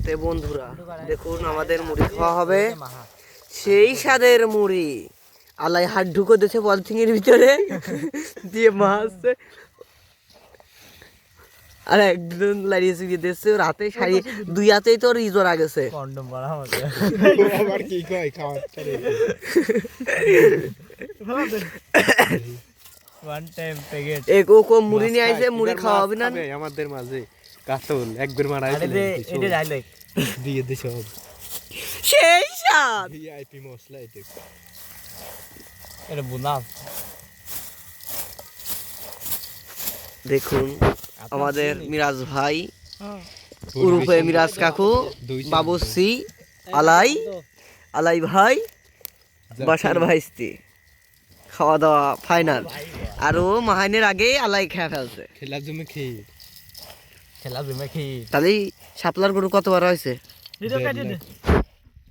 তে বন্ধুরা দেখুন আমাদের মুড়ি খাওয়া হবে, সেই স্বাদের মুড়ি। আলাই হাত ঢুকো দিয়েছে পলিথিনের ভিতরে দিয়ে মাছ, আর একদিন লাড়িয়ে চুড়িয়ে দিচ্ছে ওর হাতে শাড়ি, দুই হাতেই তোর ইজোর আগেছে। কন্ডম পরা আমাকে আবার কি কয় খাওয়ার ওয়ান টাইম প্যাকেট এক ও কম মুড়ি নিয়ে আইছে, মুড়ি খাওয়া হবে না। আমাদের মাঝে কাতল একবার মারা আরে রে এটা ডাইলেক দিয়ে দে সব সেই স্বাদ। ভিআইপি মশলা এটা। এটা বুনা দেখুন আমাদের মিরাজ ভাই উরুফে মিরাজ কাকু, বাবুসি, আলাই, আলাই ভাই, বাসার ভাইস্তি, খাওয়া দাওয়া ফাইনাল। আর ও মাহাইনের আগে আলাই খেয়ে ফেলছে। খেলার জন্য খেয়ে খেলা জমে খেয়ে তাহলে শাপলার গরু কতবার হয়েছে? ভিডিও কাটিয়ে দে